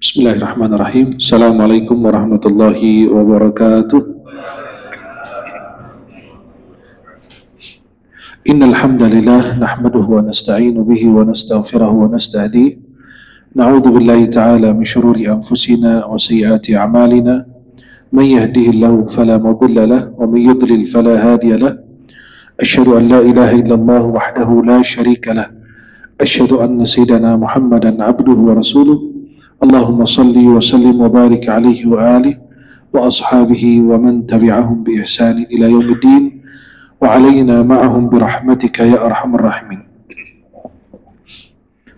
Bismillahirrahmanirrahim. Assalamualaikum warahmatullahi wabarakatuh. Innal hamdalillah nahmaduhu wa nasta'inu bihi wa nastaghfiruhu wa nastahdihi. Na'udzu billahi ta'ala min shururi anfusina wa sayyiati a'malina. Man yahdihillahu fala mudilla lahu wa man yudlil fala hadiya lahu. Asyhadu an la ilaha illallah wahdahu la syarika lahu. Asyhadu anna sayyidana Muhammadan abduhu wa rasuluh. Allahumma salli wa sallim wa barik alaihi wa alihi wa ashabihi wa man tabi'ahum bi ihsanin ila yaumiddin wa alaina ma'ahum bi rahmatika ya arhamar rahimin.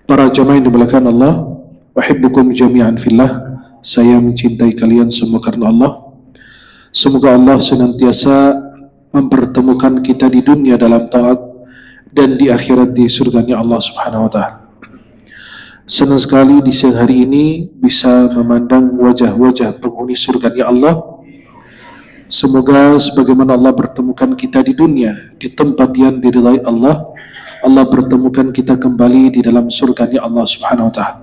Para jamaah yang dimuliakan Allah, uhibbukum jami'an fillah. Saya mencintai kalian semua karena Allah. Semoga Allah senantiasa mempertemukan kita di dunia dalam taat dan di akhirat di surganya Allah Subhanahu wa taala. Senang sekali di siang hari ini bisa memandang wajah-wajah penghuni surganya Allah. Semoga sebagaimana Allah bertemukan kita di dunia, di tempat yang diridai Allah, Allah bertemukan kita kembali di dalam surganya Allah Subhanahu wa taala.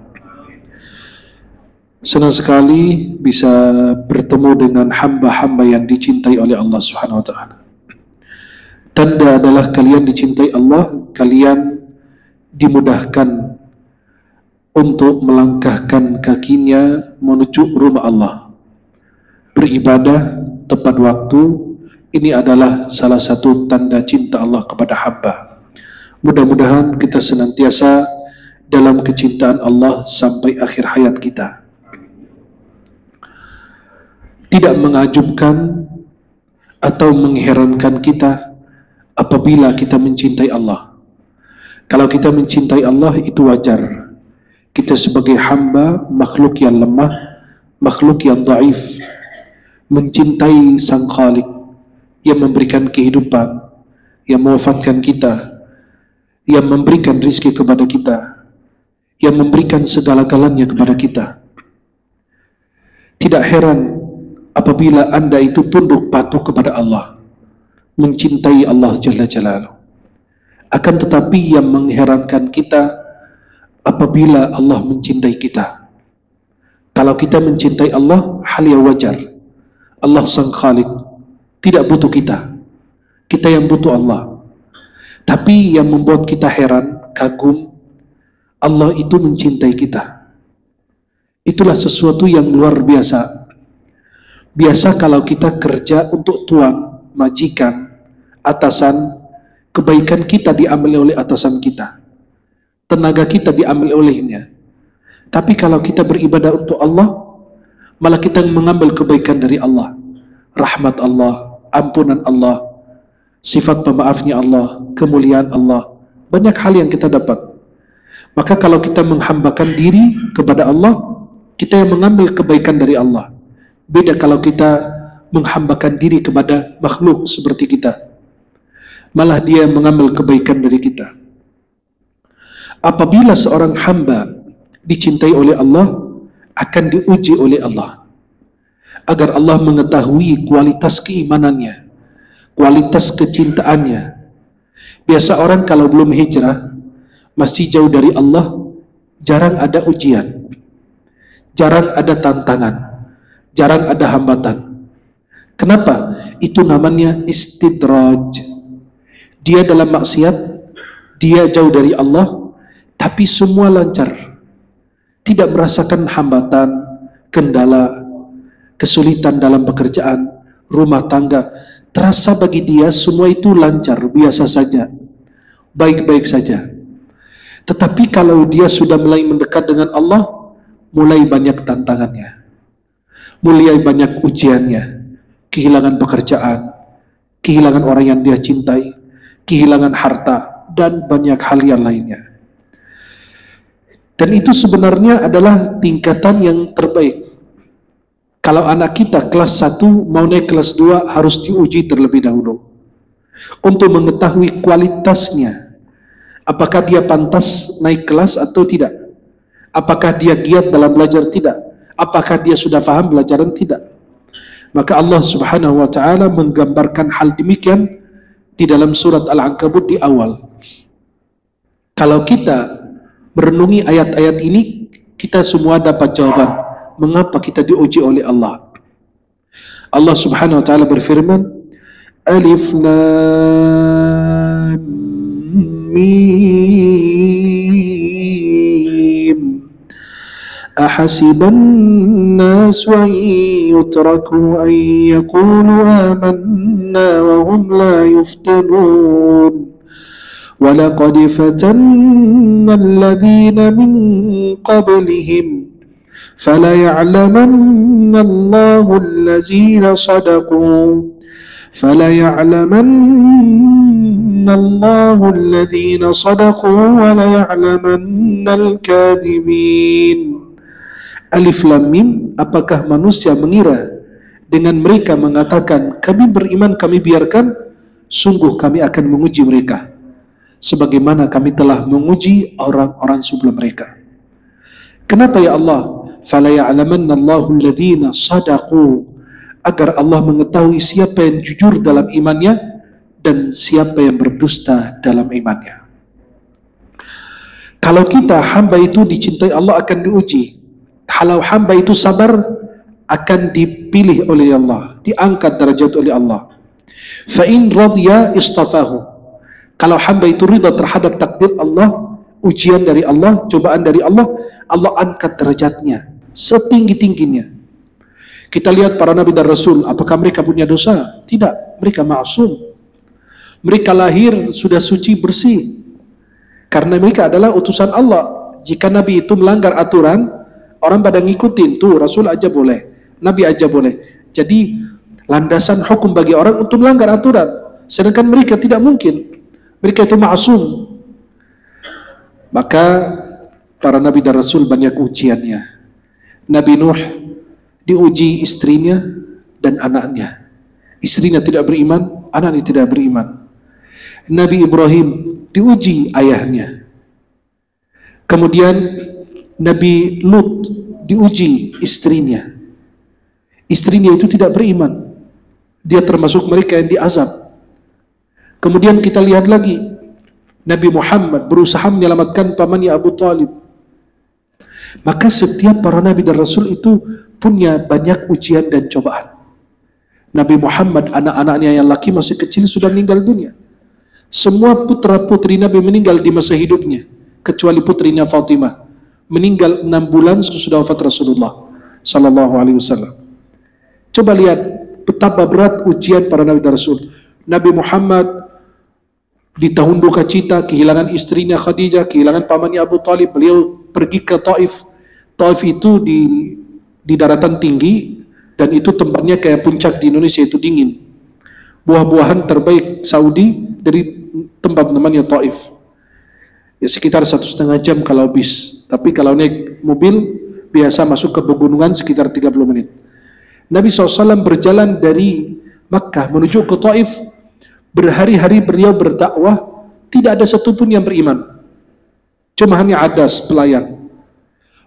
Senang sekali bisa bertemu dengan hamba-hamba yang dicintai oleh Allah Subhanahu wa taala. Tanda adalah kalian dicintai Allah, kalian dimudahkan untuk melangkahkan kakinya menuju rumah Allah. Beribadah tepat waktu, ini adalah salah satu tanda cinta Allah kepada hamba. Mudah-mudahan kita senantiasa dalam kecintaan Allah sampai akhir hayat kita. Tidak mengajubkan atau mengherankan kita apabila kita mencintai Allah. Kalau kita mencintai Allah itu wajar. Kita sebagai hamba, makhluk yang lemah, makhluk yang dhaif, mencintai Sang Khalik yang memberikan kehidupan, yang mewafatkan kita, yang memberikan rizki kepada kita, yang memberikan segala-galanya kepada kita. Tidak heran apabila Anda itu tunduk patuh kepada Allah, mencintai Allah Jalla Jalaluhu. Akan tetapi yang mengherankan kita apabila Allah mencintai kita. Kalau kita mencintai Allah, hal yang wajar. Allah Sang Khalik tidak butuh kita. Kita yang butuh Allah. Tapi yang membuat kita heran, kagum, Allah itu mencintai kita. Itulah sesuatu yang luar biasa. Biasa kalau kita kerja untuk tuan, majikan, atasan, kebaikan kita diambil oleh atasan kita. Tenaga kita diambil olehnya. Tapi kalau kita beribadah untuk Allah, malah kita mengambil kebaikan dari Allah, rahmat Allah, ampunan Allah, sifat pemaafnya Allah, kemuliaan Allah, banyak hal yang kita dapat. Maka kalau kita menghambakan diri kepada Allah, kita yang mengambil kebaikan dari Allah. Beda kalau kita menghambakan diri kepada makhluk seperti kita, malah dia mengambil kebaikan dari kita. Apabila seorang hamba dicintai oleh Allah, akan diuji oleh Allah. Agar Allah mengetahui kualitas keimanannya, kualitas kecintaannya. Biasa orang kalau belum hijrah, masih jauh dari Allah, jarang ada ujian, jarang ada tantangan, jarang ada hambatan. Kenapa? Itu namanya istidraj. Dia dalam maksiat, dia jauh dari Allah, tapi semua lancar, tidak merasakan hambatan, kendala, kesulitan dalam pekerjaan, rumah tangga. Terasa bagi dia semua itu lancar, biasa saja, baik-baik saja. Tetapi kalau dia sudah mulai mendekat dengan Allah, mulai banyak tantangannya, mulai banyak ujiannya, kehilangan pekerjaan, kehilangan orang yang dia cintai, kehilangan harta, dan banyak hal yang lainnya. Dan itu sebenarnya adalah tingkatan yang terbaik. Kalau anak kita kelas 1 mau naik kelas 2 harus diuji terlebih dahulu. Untuk mengetahui kualitasnya. Apakah dia pantas naik kelas atau tidak? Apakah dia giat dalam belajar? Tidak. Apakah dia sudah paham pelajaran? Tidak. Maka Allah Subhanahu wa taala menggambarkan hal demikian di dalam surat Al-Ankabut di awal. Kalau kita merenungi ayat-ayat ini, kita semua dapat jawaban. mengapa kita diuji oleh Allah. Allah Subhanahu wa taala berfirman, Alif Lam Mim. Ahasiban nas wa yutraku an yaqulu amanna wa hum la yuftanun. وَلَقَدْ فَتَنَّ الَّذِينَ مِنْ قَبْلِهِمْ فَلَيَعْلَمَنَّ اللَّهُ الَّذِينَ صَدَقُوا وَلَيَعْلَمَنَّ الْكَاذِبِينَ. Alif Lam Mim. Apakah manusia mengira dengan mereka mengatakan kami beriman, kami biarkan? Sungguh kami akan menguji mereka sebagaimana kami telah menguji orang-orang sebelum mereka. Kenapa ya Allah? Fala ya'lamanna Allahu alladhina sadaqu, agar Allah mengetahui siapa yang jujur dalam imannya dan siapa yang berdusta dalam imannya. Kalau kita hamba itu dicintai Allah akan diuji. Kalau hamba itu sabar akan dipilih oleh Allah, diangkat derajat oleh Allah. Fa in radiya istafahu. Kalau hamba itu ridha terhadap takdir Allah, ujian dari Allah, cobaan dari Allah, Allah angkat derajatnya setinggi-tingginya. Kita lihat para nabi dan rasul, apakah mereka punya dosa? Tidak, mereka ma'sum. Mereka lahir sudah suci bersih, karena mereka adalah utusan Allah. Jika nabi itu melanggar aturan, orang pada ngikutin, tuh rasul aja boleh, nabi aja boleh. Jadi landasan hukum bagi orang untuk melanggar aturan, sedangkan mereka tidak mungkin. Mereka itu ma'asum. Maka para nabi dan rasul banyak ujiannya. Nabi Nuh diuji istrinya dan anaknya. Istrinya tidak beriman, anaknya tidak beriman. Nabi Ibrahim diuji ayahnya. Kemudian Nabi Lut diuji istrinya. Istrinya itu tidak beriman. Dia termasuk mereka yang diazab. Kemudian kita lihat lagi, Nabi Muhammad berusaha menyelamatkan pamannya Abu Talib. Maka setiap para nabi dan rasul itu punya banyak ujian dan cobaan. Nabi Muhammad, anak-anaknya yang laki masih kecil sudah meninggal dunia. Semua putra-putri Nabi meninggal di masa hidupnya, kecuali putrinya Fatimah. Meninggal 6 bulan sesudah wafat Rasulullah sallallahu alaihi wasallam. Coba lihat betapa berat ujian para nabi dan rasul. Nabi Muhammad di tahun duka cita, kehilangan istrinya Khadijah, kehilangan pamannya Abu Talib, beliau pergi ke Taif. Taif itu di daratan tinggi, dan itu tempatnya kayak puncak di Indonesia, itu dingin. Buah-buahan terbaik Saudi dari tempat namanya Taif. Ya sekitar 1,5 jam kalau bis, tapi kalau naik mobil biasa masuk ke pegunungan sekitar 30 menit. Nabi SAW berjalan dari Makkah menuju ke Taif. Berhari-hari beliau berdakwah, tidak ada satupun yang beriman. Cuma hanya adas, pelayan.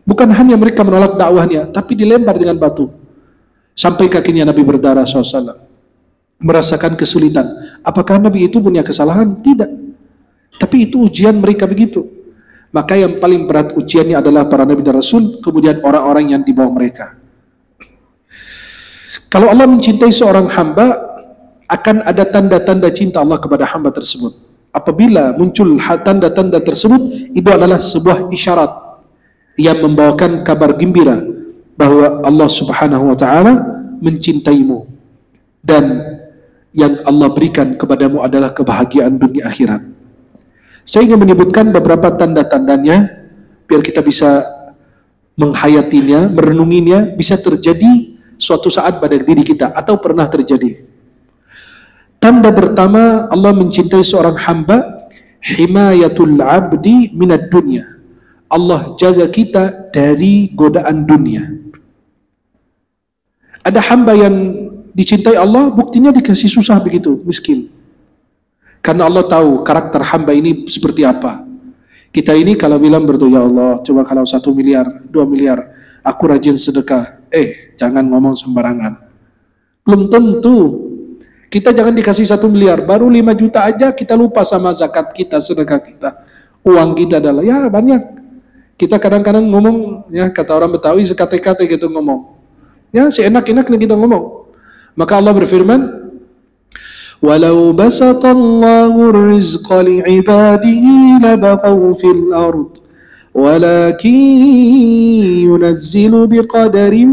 Bukan hanya mereka menolak dakwahnya, tapi dilempar dengan batu. Sampai kakinya Nabi berdarah SAW. Merasakan kesulitan. Apakah Nabi itu punya kesalahan? Tidak. Tapi itu ujian mereka begitu. Maka yang paling berat ujiannya adalah para Nabi dan Rasul, kemudian orang-orang yang di bawah mereka. Kalau Allah mencintai seorang hamba, akan ada tanda-tanda cinta Allah kepada hamba tersebut. Apabila muncul tanda-tanda tersebut, itu adalah sebuah isyarat yang membawakan kabar gembira bahwa Allah Subhanahu wa taala mencintaimu dan yang Allah berikan kepadamu adalah kebahagiaan dunia akhirat. Saya ingin menyebutkan beberapa tanda-tandanya biar kita bisa menghayatinya, merenunginya, bisa terjadi suatu saat pada diri kita atau pernah terjadi. Tanda pertama Allah mencintai seorang hamba, himayatul abdi minad dunya. Allah jaga kita dari godaan dunia. Ada hamba yang dicintai Allah, buktinya dikasih susah begitu, miskin. Karena Allah tahu karakter hamba ini seperti apa. Kita ini kalau bilang berdoa, ya Allah, coba kalau 1 miliar, 2 miliar, aku rajin sedekah. Jangan ngomong sembarangan. Belum tentu. Kita jangan dikasih 1 miliar, baru 5 juta aja kita lupa sama zakat kita, sedekah kita. Uang kita adalah, ya banyak. Kita kadang-kadang ngomong, ya kata orang Betawi sekate-kate gitu ngomong. Ya seenak-enaknya kita ngomong. Maka Allah berfirman, "Walau basatallahu rizqa li'ibadihi labaghaw fil ard, walakin yunazzilu biqadarin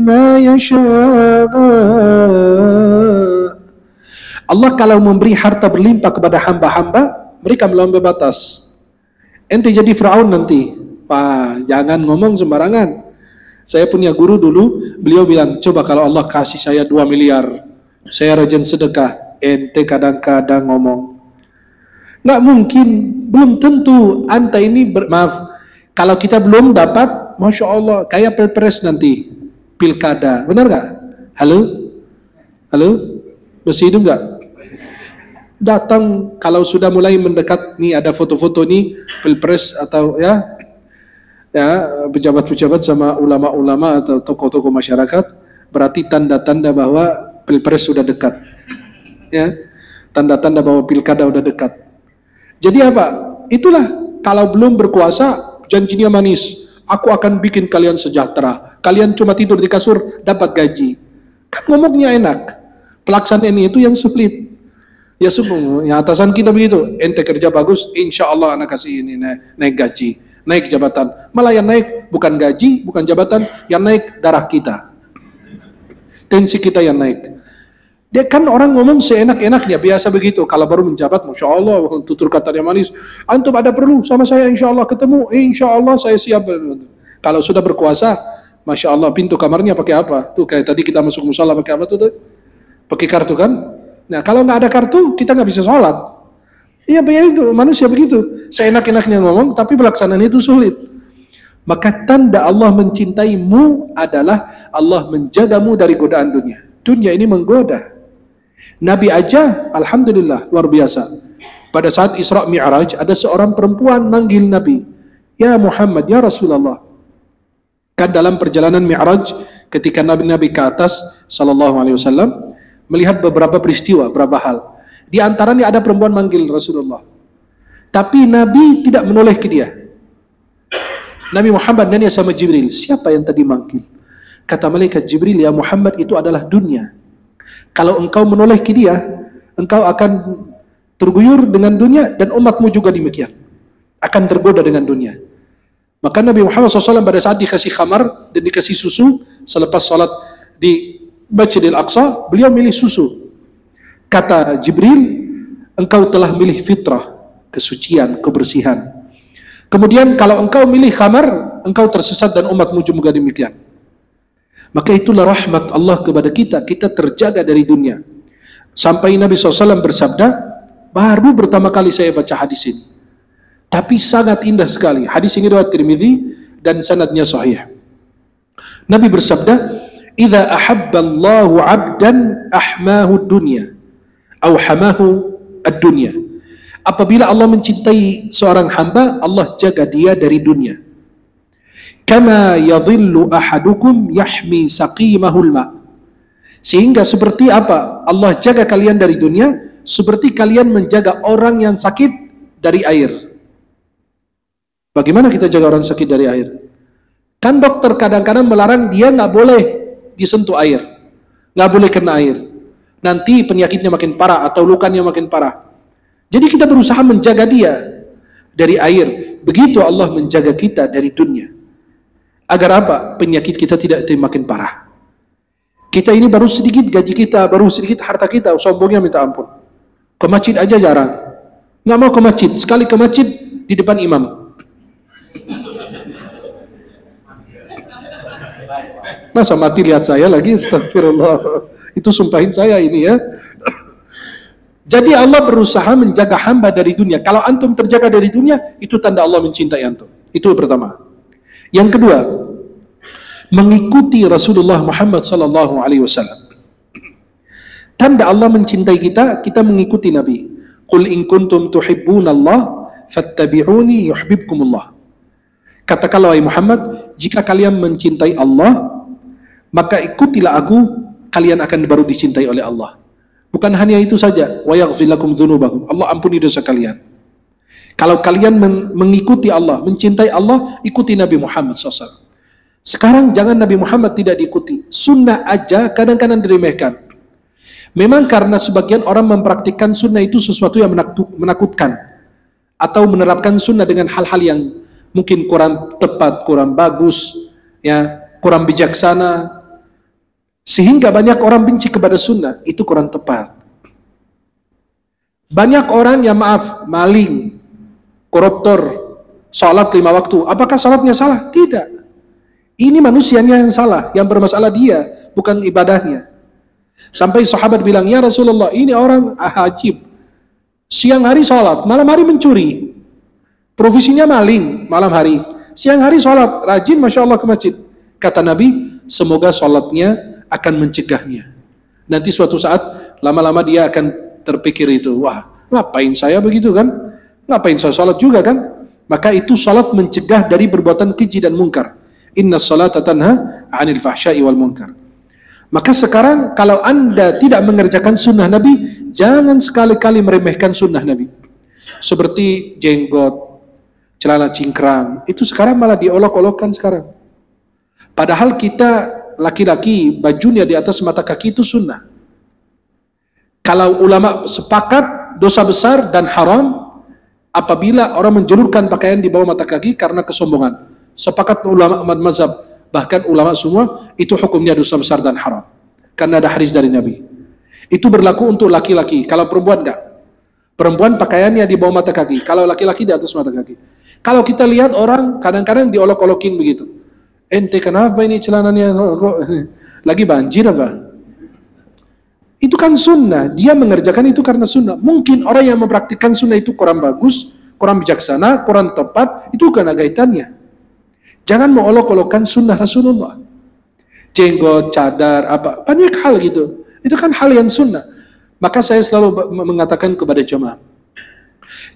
ma yasha'." Allah kalau memberi harta berlimpah kepada hamba-hamba, mereka melampaui batas. Ente jadi Firaun nanti. Pak, jangan ngomong sembarangan. Saya punya guru dulu, beliau bilang, coba kalau Allah kasih saya 2 miliar, saya rajin sedekah. Ente kadang-kadang ngomong. Nggak mungkin, belum tentu. Anta ini, maaf, kalau kita belum dapat, Masya Allah, kayak pilpres nanti, pilkada. Benar nggak? Halo? Halo? Masih hidup nggak? Datang kalau sudah mulai mendekat nih ada foto-foto nih pilpres atau ya pejabat-pejabat sama ulama-ulama atau tokoh-tokoh masyarakat, berarti tanda-tanda bahwa pilpres sudah dekat, ya, tanda-tanda bahwa pilkada sudah dekat. Jadi apa? Itulah kalau belum berkuasa janjinya manis, aku akan bikin kalian sejahtera, kalian cuma tidur di kasur dapat gaji, kan ngomongnya enak, pelaksanaannya itu yang sulit. Ya sungguh, ya atasan kita begitu, ente kerja bagus, insya Allah anak kasih ini naik gaji, naik jabatan. Malah yang naik bukan gaji, bukan jabatan, yang naik darah kita, tensi kita yang naik. Dia kan orang ngomong seenak-enaknya, biasa begitu. Kalau baru menjabat, Masya Allah, tutur katanya manis. Antum ada perlu sama saya, insya Allah ketemu, insya Allah saya siap. Kalau sudah berkuasa, Masya Allah, pintu kamarnya pakai apa? Tuh kayak tadi kita masuk musola pakai apa tuh? Pakai kartu kan? Nah kalau nggak ada kartu kita nggak bisa sholat. Iya begitu, manusia begitu. Seenak-enaknya ngomong tapi pelaksanaan itu sulit. Maka tanda Allah mencintaimu adalah Allah menjagamu dari godaan dunia. Dunia ini menggoda. Nabi aja, alhamdulillah luar biasa. Pada saat Isra Mi'raj ada seorang perempuan manggil Nabi, ya Muhammad, ya Rasulullah. Kan dalam perjalanan Mi'raj ketika Nabi ke atas sallallahu alaihi wasallam melihat beberapa peristiwa, beberapa hal. Di antaranya ada perempuan manggil Rasulullah. Tapi Nabi tidak menoleh ke dia. Nabi Muhammad nanya sama Jibril, siapa yang tadi manggil? Kata malaikat Jibril, ya Muhammad itu adalah dunia. Kalau engkau menoleh ke dia, engkau akan terguyur dengan dunia dan umatmu juga demikian. Akan tergoda dengan dunia. Maka Nabi Muhammad SAW pada saat dikasih khamar dan dikasih susu, selepas sholat di Masjidil Aqsa, beliau milih susu. Kata Jibril, engkau telah milih fitrah, kesucian, kebersihan. Kemudian kalau engkau milih khamar, engkau tersesat dan umatmu juga demikian. Maka itulah rahmat Allah kepada kita, kita terjaga dari dunia. Sampai Nabi SAW bersabda, baru pertama kali saya baca hadis ini. Tapi sangat indah sekali. Hadis ini riwayat Tirmidzi dan sanadnya sahih. Nabi bersabda, "Idza ahabballahu 'abdan ahmahu dunya aw hamahu ad-dunya." Apabila Allah mencintai seorang hamba, Allah jaga dia dari dunia. Kama yadhillu ahadukum yahmi saqimahul ma. Sehingga seperti apa Allah jaga kalian dari dunia, seperti kalian menjaga orang yang sakit dari air. Bagaimana kita jaga orang sakit dari air? Kan dokter kadang-kadang melarang dia nggak boleh disentuh air, nggak boleh kena air. Nanti penyakitnya makin parah atau lukanya makin parah. Jadi kita berusaha menjaga dia dari air. Begitu Allah menjaga kita dari dunia. Agar apa? Penyakit kita tidak makin parah. Kita ini baru sedikit gaji kita, baru sedikit harta kita, sombongnya minta ampun. Ke masjid aja jarang. Nggak mau ke masjid. Sekali ke masjid di depan imam. Masa mati lihat saya lagi, astagfirullah. Itu sumpahin saya ini ya. Jadi Allah berusaha menjaga hamba dari dunia. Kalau antum terjaga dari dunia, itu tanda Allah mencintai antum. Itu pertama. Yang kedua, mengikuti Rasulullah Muhammad sallallahu alaihi wasallam. Tanda Allah mencintai kita, kita mengikuti Nabi. Qul in kuntum tuhibbunallah fattabi'uni yuhibbukumullah. Katakanlah wahai Muhammad, jika kalian mencintai Allah, maka ikutilah aku, kalian akan baru dicintai oleh Allah. Bukan hanya itu saja, wa yaghfir lakum dzunubakum. Allah ampuni dosa kalian. Kalau kalian mengikuti Allah, mencintai Allah, ikuti Nabi Muhammad SAW. Sekarang jangan Nabi Muhammad tidak diikuti. Sunnah aja kadang-kadang diremehkan. Memang karena sebagian orang mempraktikkan sunnah itu sesuatu yang menakutkan. Atau menerapkan sunnah dengan hal-hal yang mungkin kurang tepat, kurang bagus, ya, kurang bijaksana. Sehingga banyak orang benci kepada sunnah. Itu kurang tepat. Banyak orang yang maling, koruptor, salat 5 waktu. Apakah salatnya salah? Tidak. Ini manusianya yang salah, yang bermasalah dia, bukan ibadahnya. Sampai sahabat bilang, ya Rasulullah, ini orang ajib. Siang hari salat, malam hari mencuri. Profesinya maling, malam hari. Siang hari salat, rajin Masya Allah ke masjid. Kata Nabi, semoga salatnya akan mencegahnya. Nanti suatu saat, lama-lama dia akan terpikir itu, wah, ngapain saya begitu kan? Ngapain saya salat juga kan? Maka itu salat mencegah dari perbuatan keji dan mungkar. Inna salata tanha 'anil fahsya'i wal munkar. Maka sekarang kalau Anda tidak mengerjakan sunnah Nabi, jangan sekali-kali meremehkan sunnah Nabi. Seperti jenggot, celana cingkrang, itu sekarang malah diolok-olokkan sekarang. Padahal kita laki-laki bajunya di atas mata kaki itu sunnah. Kalau ulama sepakat dosa besar dan haram apabila orang menjulurkan pakaian di bawah mata kaki karena kesombongan. Sepakat ulama mazhab, bahkan ulama semua, itu hukumnya dosa besar dan haram. Karena ada hadis dari Nabi. Itu berlaku untuk laki-laki, kalau perempuan enggak. Perempuan pakaiannya di bawah mata kaki, kalau laki-laki di atas mata kaki. Kalau kita lihat orang kadang-kadang diolok-olokin begitu. Ente kenapa ini celananya lagi banjir apa? Itu kan sunnah, dia mengerjakan itu karena sunnah. Mungkin orang yang mempraktikkan sunnah itu kurang bagus, kurang bijaksana, kurang tepat, itu bukan kaitannya. Jangan mengolok-olokkan sunnah Rasulullah. Jenggot, cadar, apa, banyak hal gitu. Itu kan hal yang sunnah. Maka saya selalu mengatakan kepada jemaah,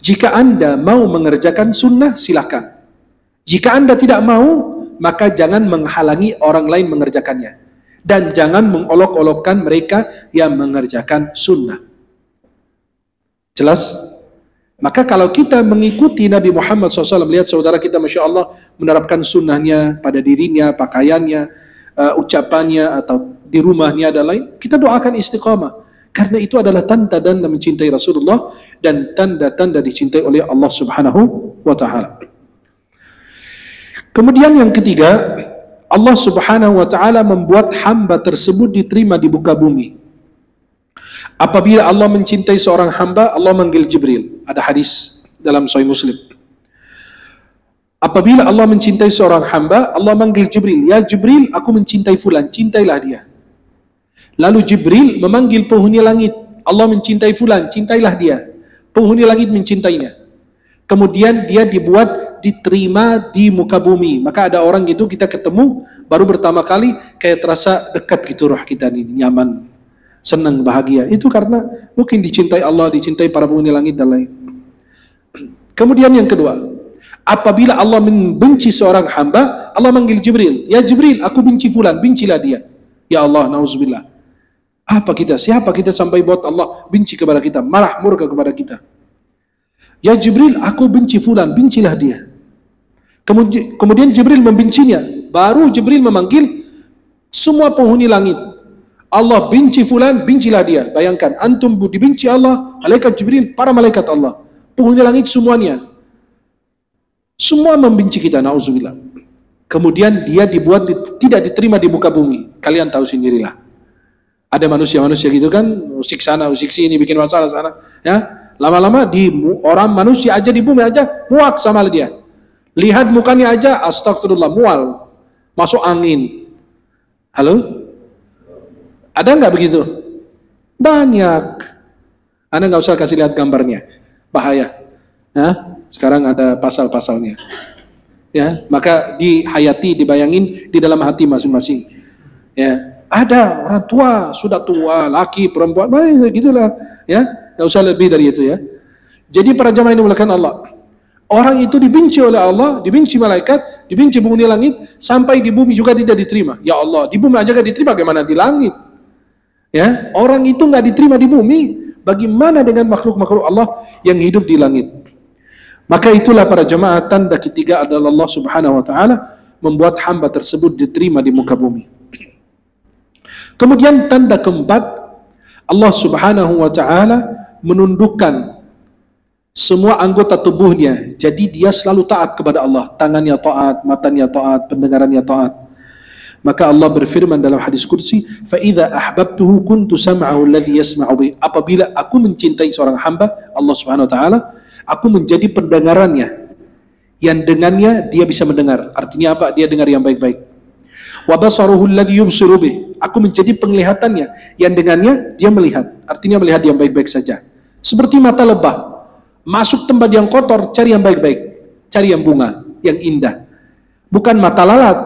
jika Anda mau mengerjakan sunnah, silakan. Jika Anda tidak mau, maka jangan menghalangi orang lain mengerjakannya. Dan jangan mengolok-olokkan mereka yang mengerjakan sunnah. Jelas? Maka kalau kita mengikuti Nabi Muhammad SAW, melihat saudara kita Masya Allah menerapkan sunnahnya pada dirinya, pakaiannya, ucapannya, atau di rumahnya dan lain, kita doakan istiqamah. Karena itu adalah tanda-tanda mencintai Rasulullah dan tanda-tanda dicintai oleh Allah Subhanahu wa Ta'ala. Kemudian yang ketiga, Allah Subhanahu wa Ta'ala membuat hamba tersebut diterima di muka bumi. Apabila Allah mencintai seorang hamba, Allah manggil Jibril. Ada hadis dalam Sahih Muslim. Apabila Allah mencintai seorang hamba, Allah manggil Jibril. Ya Jibril, aku mencintai fulan, cintailah dia. Lalu Jibril memanggil penghuni langit. Allah mencintai fulan, cintailah dia. Penghuni langit mencintainya. Kemudian dia diterima di muka bumi. Maka ada orang gitu, kita ketemu baru pertama kali kayak terasa dekat gitu roh kita ini, nyaman, senang, bahagia. Itu karena mungkin dicintai Allah, dicintai para penghuni langit dan lain. Kemudian yang kedua, apabila Allah membenci seorang hamba, Allah manggil Jibril. Ya Jibril, aku benci fulan, bencilah dia. Ya Allah, nauzubillah. Siapa kita sampai buat Allah benci kepada kita, marah murka kepada kita. Ya Jibril, aku benci fulan, bencilah dia. Kemudian Jibril membencinya. Baru Jibril memanggil semua penghuni langit. Allah benci fulan, bencilah dia. Bayangkan, antum dibenci Allah, malaikat Jibril, para malaikat Allah, penghuni langit semuanya. Semua membenci kita, na'udzubillah. Kemudian dia tidak diterima di muka bumi. Kalian tahu sendirilah. Ada manusia-manusia gitu kan, usik sana, usik sini, bikin masalah sana. Ya, lama-lama orang manusia aja di bumi aja muak sama dia. Lihat mukanya aja, astagfirullah, mual, masuk angin. Halo? Ada nggak begitu? Banyak. Anda nggak usah kasih lihat gambarnya, bahaya. Nah, sekarang ada pasal-pasalnya. Ya, maka dihayati, dibayangin di dalam hati masing-masing. Ya, ada orang tua, sudah tua, laki, perempuan, gitulah. Ya, nggak usah lebih dari itu ya. Jadi para jamaah ini dimuliakan Allah. Orang itu dibenci oleh Allah, dibenci malaikat, dibenci penghuni langit, sampai di bumi juga tidak diterima. Ya Allah, di bumi aja gak diterima, bagaimana di langit? Ya, orang itu nggak diterima di bumi, bagaimana dengan makhluk-makhluk Allah yang hidup di langit? Maka itulah para jemaah, tanda ketiga adalah Allah Subhanahu wa taala membuat hamba tersebut diterima di muka bumi. Kemudian tanda keempat, Allah Subhanahu wa taala menundukkan semua anggota tubuhnya, jadi dia selalu taat kepada Allah. Tangannya taat, matanya taat, pendengarannya taat. Maka Allah berfirman dalam hadis qudsi, "Fa idza ahbabtuhu kuntu sam'ahu alladhi yasma'u bi." Apabila aku mencintai seorang hamba, Allah Subhanahu wa taala, aku menjadi pendengarannya yang dengannya dia bisa mendengar. Artinya apa? Dia dengar yang baik-baik. Wa basaruhu alladhi yubsiru bi. Aku menjadi penglihatannya yang dengannya dia melihat. Artinya melihat yang baik-baik saja. Seperti mata lebah, masuk tempat yang kotor, cari yang baik-baik, cari yang bunga, yang indah. Bukan mata lalat,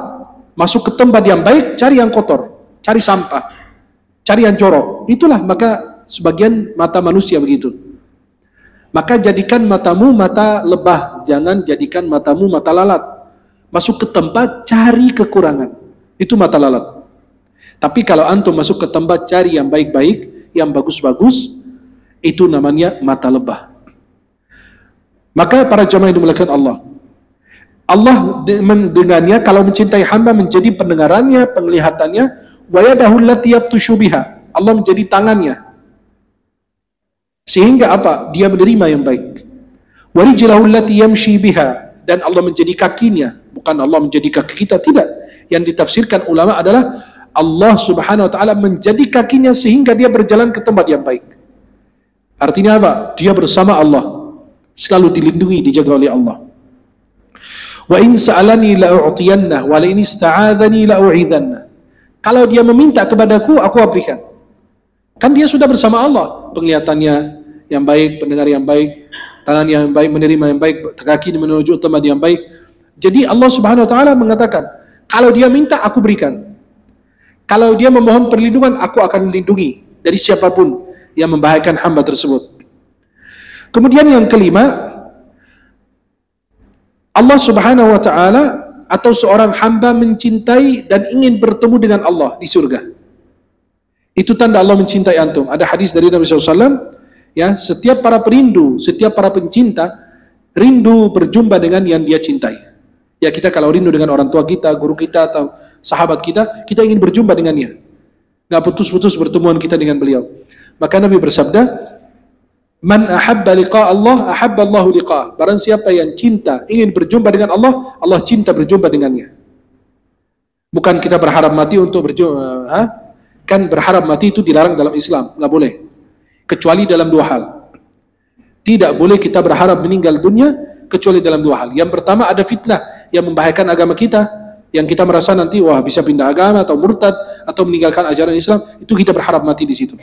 masuk ke tempat yang baik, cari yang kotor, cari sampah, cari yang jorok. Itulah maka sebagian mata manusia begitu. Maka jadikan matamu mata lebah, jangan jadikan matamu mata lalat. Masuk ke tempat, cari kekurangan. Itu mata lalat. Tapi kalau antum masuk ke tempat, cari yang baik-baik, yang bagus-bagus, itu namanya mata lebah. Maka para jemaah yang dimuliakan Allah, Allah mendengarnya, kalau mencintai hamba menjadi pendengarannya, penglihatannya, wa yadahu allati yabtushu biha. Allah menjadi tangannya. Sehingga apa? Dia menerima yang baik. Wa rijlahu allati yamshi biha, dan Allah menjadi kakinya. Bukan Allah menjadi kaki kita, tidak. Yang ditafsirkan ulama adalah Allah Subhanahu wa taala menjadi kakinya sehingga dia berjalan ke tempat yang baik. Artinya apa? Dia bersama Allah, selalu dilindungi, dijaga oleh Allah. Wa in sa'alani la'u'tiyanna wa la in ista'adzani la'u'idhanna. Kalau dia meminta kepadaku, aku berikan. Kan dia sudah bersama Allah. Penglihatannya yang baik, pendengar yang baik, tangan yang baik, menerima yang baik, kaki menuju tempat yang baik. Jadi Allah Subhanahu wa taala mengatakan, kalau dia minta, aku berikan. Kalau dia memohon perlindungan, aku akan melindungi dari siapapun yang membahayakan hamba tersebut. Kemudian yang kelima, Allah Subhanahu wa taala atau seorang hamba mencintai dan ingin bertemu dengan Allah di surga. Itu tanda Allah mencintai antum. Ada hadis dari Nabi SAW, ya, setiap para perindu, setiap para pencinta rindu berjumpa dengan yang dia cintai. Ya, kita kalau rindu dengan orang tua kita, guru kita atau sahabat kita, kita ingin berjumpa dengannya. Nggak putus-putus pertemuan kita dengan beliau. Maka Nabi bersabda, "Man ahabba liqa Allah, ahabba Allahu liqa." Barang siapa yang cinta, ingin berjumpa dengan Allah, Allah cinta berjumpa dengannya. Bukan kita berharap mati untuk berjumpa. Kan berharap mati itu dilarang dalam Islam, nggak boleh. Kecuali dalam dua hal. Tidak boleh kita berharap meninggal dunia kecuali dalam dua hal. Yang pertama, ada fitnah yang membahayakan agama kita, yang kita merasa nanti wah bisa pindah agama atau murtad atau meninggalkan ajaran Islam, itu kita berharap mati di situ.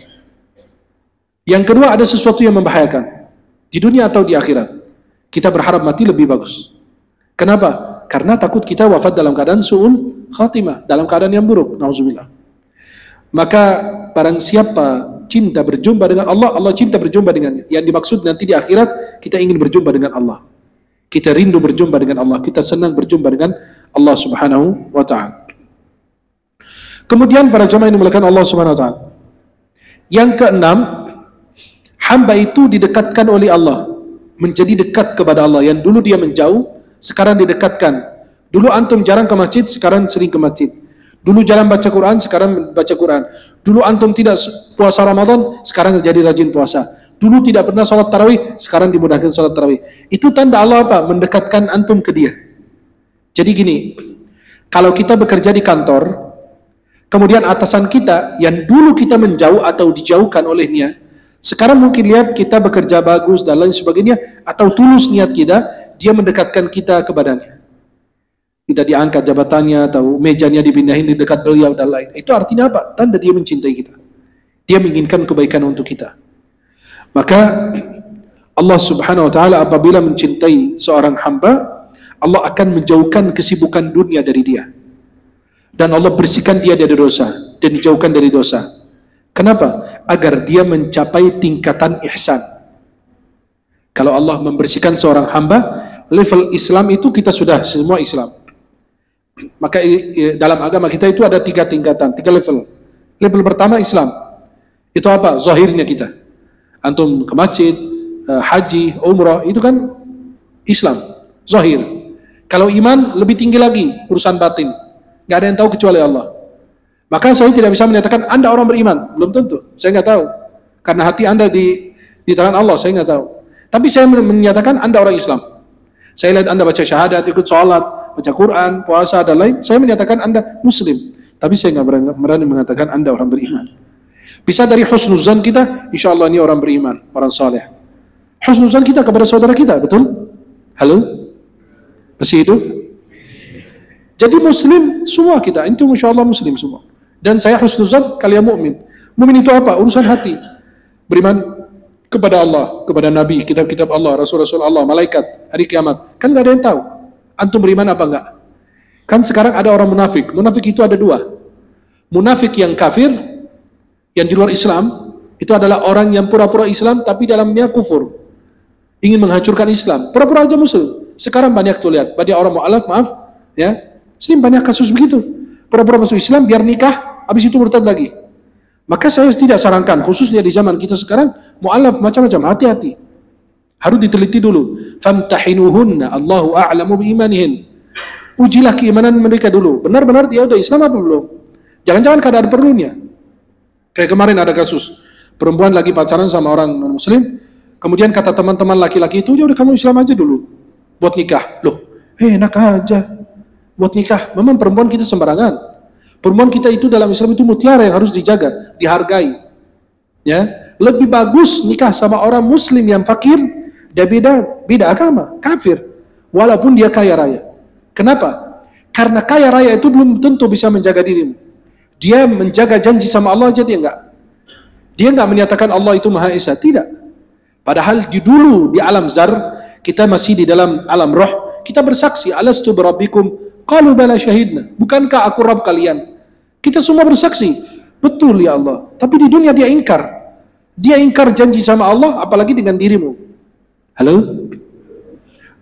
Yang kedua, ada sesuatu yang membahayakan di dunia atau di akhirat. Kita berharap mati lebih bagus. Kenapa? Karena takut kita wafat dalam keadaan su'ul khatimah, dalam keadaan yang buruk. Nauzubillah. Maka barang siapa cinta berjumpa dengan Allah, Allah cinta berjumpa dengannya. Yang dimaksud nanti di akhirat, kita ingin berjumpa dengan Allah. Kita rindu berjumpa dengan Allah. Kita senang berjumpa dengan Allah Subhanahu wa ta'ala. Kemudian para jemaah yang dimuliakan Allah Subhanahu wa ta'ala, yang keenam, hamba itu didekatkan oleh Allah, menjadi dekat kepada Allah. Yang dulu dia menjauh, sekarang didekatkan. Dulu antum jarang ke masjid, sekarang sering ke masjid. Dulu jarang baca Quran, sekarang baca Quran. Dulu antum tidak puasa Ramadan, sekarang jadi rajin puasa. Dulu tidak pernah sholat tarawih, sekarang dimudahkan sholat tarawih. Itu tanda Allah apa? Mendekatkan antum ke dia. Jadi gini, kalau kita bekerja di kantor, kemudian atasan kita yang dulu kita menjauh atau dijauhkan olehnya, sekarang mungkin lihat kita bekerja bagus dan lain sebagainya, atau tulus niat kita, dia mendekatkan kita kepadanya. Tidak diangkat jabatannya atau mejanya dipindahin di dekat beliau dan lain. Itu artinya apa? Tanda dia mencintai kita. Dia menginginkan kebaikan untuk kita. Maka Allah Subhanahu wa taala apabila mencintai seorang hamba, Allah akan menjauhkan kesibukan dunia dari dia. Dan Allah bersihkan dia dari dosa dan dijauhkan dari dosa. Kenapa? Agar dia mencapai tingkatan ihsan. Kalau Allah membersihkan seorang hamba, level Islam itu kita sudah semua Islam. Maka dalam agama kita itu ada 3 tingkatan, 3 level. Level pertama Islam. Itu apa? Zahirnya kita. Antum ke masjid, haji, umrah, itu kan Islam, zahir. Kalau iman lebih tinggi lagi, urusan batin. Nggak ada yang tahu kecuali Allah. Maka saya tidak bisa menyatakan Anda orang beriman, belum tentu. Saya nggak tahu, karena hati Anda di tangan Allah, saya nggak tahu. Tapi saya menyatakan Anda orang Islam. Saya lihat Anda baca syahadat, ikut sholat, baca Quran, puasa, dan lain. Saya menyatakan Anda Muslim. Tapi saya nggak berani mengatakan Anda orang beriman. Bisa dari husnuzan kita, insya Allah ini orang beriman, orang saleh. Husnuzan kita kepada saudara kita, betul? Halo? Masih hidup? Jadi Muslim semua kita, itu insya Allah Muslim semua. Dan saya husnuzan, kalian mukmin. Mukmin itu apa? Urusan hati. Beriman kepada Allah, kepada Nabi, kitab-kitab Allah, Rasul-Rasul Allah, malaikat, hari kiamat. Kan nggak ada yang tahu. Antum beriman apa enggak? Kan sekarang ada orang munafik. Munafik itu ada dua. Munafik yang kafir, yang di luar Islam, itu adalah orang yang pura-pura Islam, tapi dalamnya kufur. Ingin menghancurkan Islam. Pura-pura aja Muslim. Sekarang banyak tuh lihat. Banyak orang mu'alaf, maaf. Ya, Muslim banyak kasus begitu. Pura-pura masuk Islam, biar nikah, habis itu murtad lagi. Maka saya tidak sarankan, khususnya di zaman kita sekarang, mu'alaf macam-macam, hati-hati. Harus diteliti dulu. Famtahinuhunna, Allahu a'lamu biimanihin. Ujilah keimanan mereka dulu. Benar-benar dia udah Islam apa belum? Jangan-jangan keadaan perlunya. Kayak kemarin ada kasus, perempuan lagi pacaran sama orang non-muslim, kemudian kata teman-teman laki-laki itu, ya udah kamu Islam aja dulu, buat nikah. Loh, enak aja, buat nikah. Memang perempuan kita sembarangan. Perempuan kita itu dalam Islam itu mutiara yang harus dijaga, dihargai. Ya, lebih bagus nikah sama orang Muslim yang fakir, dia beda agama, kafir, walaupun dia kaya raya. Kenapa? Karena kaya raya itu belum tentu bisa menjaga dirimu. Dia menjaga janji sama Allah aja dia enggak. Dia enggak menyatakan Allah itu Maha Esa, tidak. Padahal dulu di alam zar, kita masih di dalam alam roh, kita bersaksi, alastu birabbikum, qalu bala syahidna. Bukankah aku Rabb kalian? Kita semua bersaksi, betul ya Allah. Tapi di dunia dia ingkar. Dia ingkar janji sama Allah, apalagi dengan dirimu. Halo?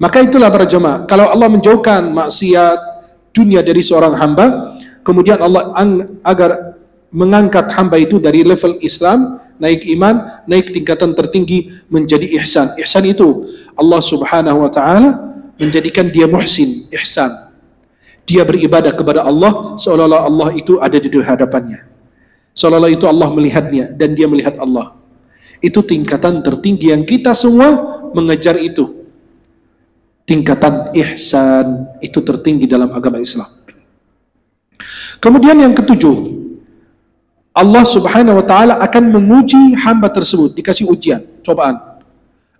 Maka itulah para jemaah, kalau Allah menjauhkan maksiat dunia dari seorang hamba, kemudian Allah agar mengangkat hamba itu dari level Islam, naik iman, naik tingkatan tertinggi menjadi ihsan. Ihsan itu Allah Subhanahu wa taala menjadikan dia muhsin, ihsan. Dia beribadah kepada Allah seolah-olah Allah itu ada di hadapannya. Seolah-olah itu Allah melihatnya dan dia melihat Allah. Itu tingkatan tertinggi yang kita semua mengejar itu. Tingkatan ihsan itu tertinggi dalam agama Islam. Kemudian yang ketujuh, Allah Subhanahu wa taala akan menguji hamba tersebut, dikasih ujian, cobaan.